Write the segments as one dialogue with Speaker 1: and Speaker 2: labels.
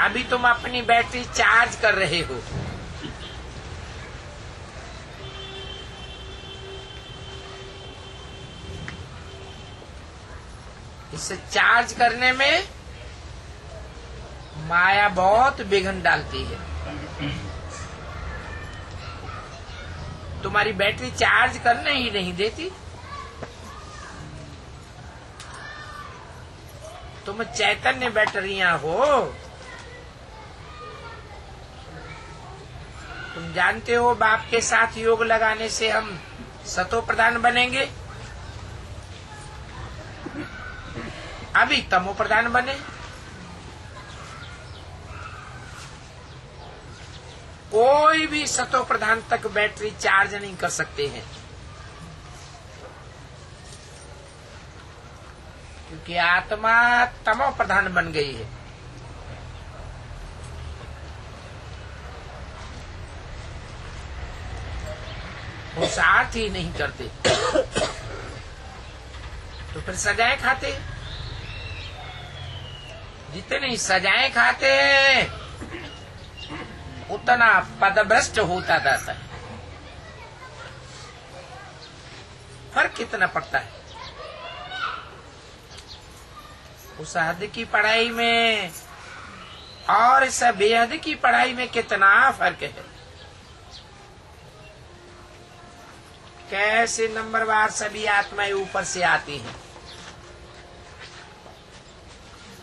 Speaker 1: अभी तुम अपनी बैटरी चार्ज कर रहे हो। इसे चार्ज करने में माया बहुत विघ्न डालती है। तुम्हारी बैटरी चार्ज करने ही नहीं देती। तुम चैतन्य बैटरियां हो। तुम जानते हो बाप के साथ योग लगाने से हम सतो प्रधान बनेंगे, अभी तमो प्रधान बने। कोई भी सतो प्रधान तक बैटरी चार्ज नहीं कर सकते हैं, क्योंकि आत्मा तमो प्रधान बन गई है। वो साथ ही नहीं करते तो फिर सजाएं खाते। जितनी सजाएं खाते उतना पदभ्रष्ट होता जाता है। फर्क कितना पड़ता है उस हद की पढ़ाई में और इस बेहद की पढ़ाई में, कितना फर्क है। कैसे नंबरवार सभी आत्माएं ऊपर से आती हैं,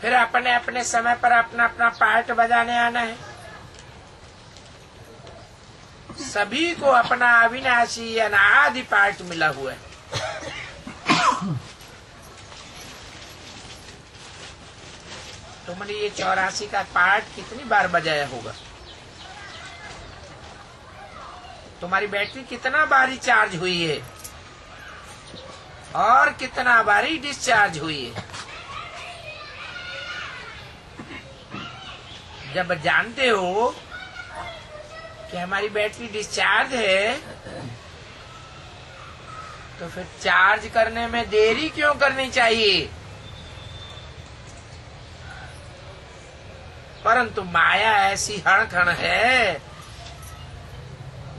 Speaker 1: फिर अपने अपने समय पर अपना अपना पार्ट बजाने आना है। सभी को अपना अविनाशी अनादि पार्ट मिला हुआ है। तुमने ये 84 का पार्ट कितनी बार बजाया होगा? तुम्हारी बैटरी कितना बारी चार्ज हुई है और कितना बारी डिस्चार्ज हुई है? जब जानते हो कि हमारी बैटरी डिस्चार्ज है, तो फिर चार्ज करने में देरी क्यों करनी चाहिए? परंतु माया ऐसी हड़कण है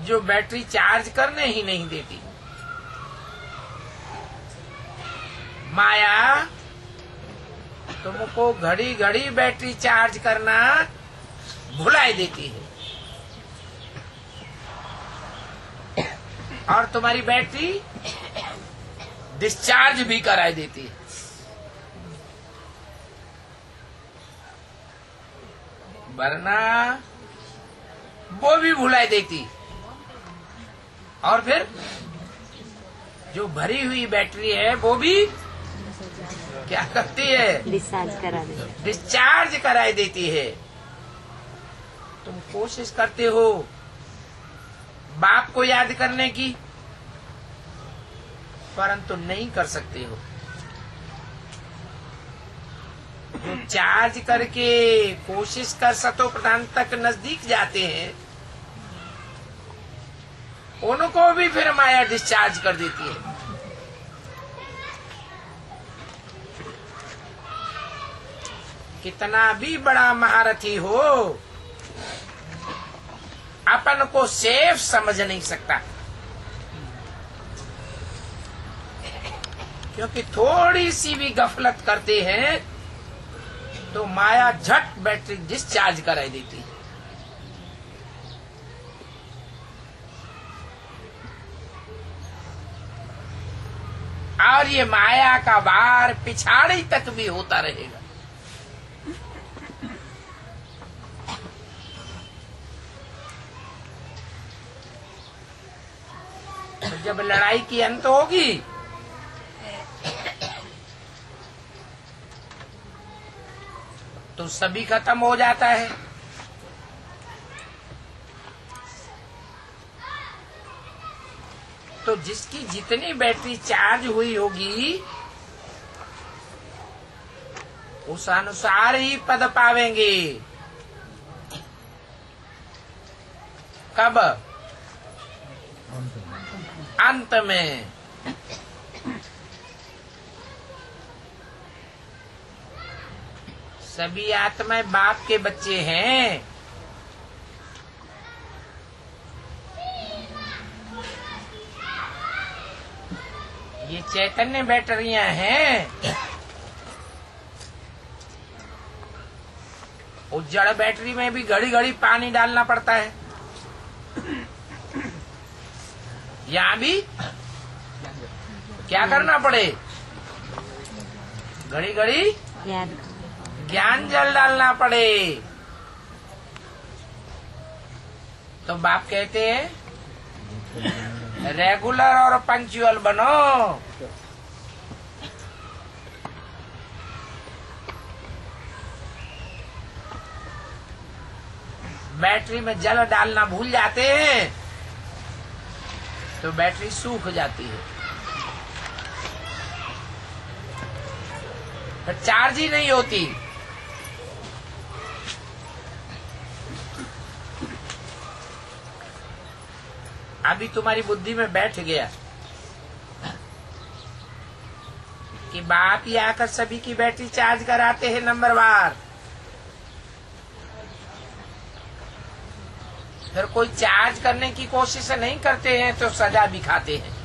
Speaker 1: जो बैटरी चार्ज करने ही नहीं देती। माया तुमको घड़ी घड़ी बैटरी चार्ज करना भुलाई देती है और तुम्हारी बैटरी डिस्चार्ज भी कराई देती है। वरना वो भी भुलाई देती और फिर जो भरी हुई बैटरी है वो भी क्या करती है? डिस्चार्ज कराई देती है। तुम कोशिश करते हो बाप को याद करने की, परंतु नहीं कर सकते हो। जो चार्ज करके कोशिश कर सतो प्रधान तक नजदीक जाते हैं, उनको भी फिर माया डिस्चार्ज कर देती है। कितना भी बड़ा महारथी हो, अपन को सेफ समझ नहीं सकता, क्योंकि थोड़ी सी भी गफलत करते हैं तो माया झट बैटरी डिस्चार्ज कराई देती है। और ये माया का वार पिछाड़ी तक भी होता रहेगा। तो जब लड़ाई की अंत होगी तो सभी खत्म हो जाता है। तो जिसकी जितनी बैटरी चार्ज हुई होगी उस अनुसार ही पद पावेंगे। कब? अंत में। सभी आत्माएं बाप के बच्चे हैं। ये चैतन्य बैटरियां हैं। उस जड़ बैटरी में भी घड़ी घड़ी पानी डालना पड़ता है। यहाँ भी क्या करना पड़े? घड़ी घड़ी ज्ञान जल डालना पड़े। तो बाप कहते हैं रेगुलर और पंक्चुअल बनो। बैटरी में जल डालना भूल जाते हैं तो बैटरी सूख जाती है, फिर चार्ज ही नहीं होती। अभी तुम्हारी बुद्धि में बैठ गया कि बाप ही आकर सभी की बैटरी चार्ज कराते हैं नंबरवार। फिर कोई चार्ज करने की कोशिश नहीं करते हैं तो सजा भी खाते हैं।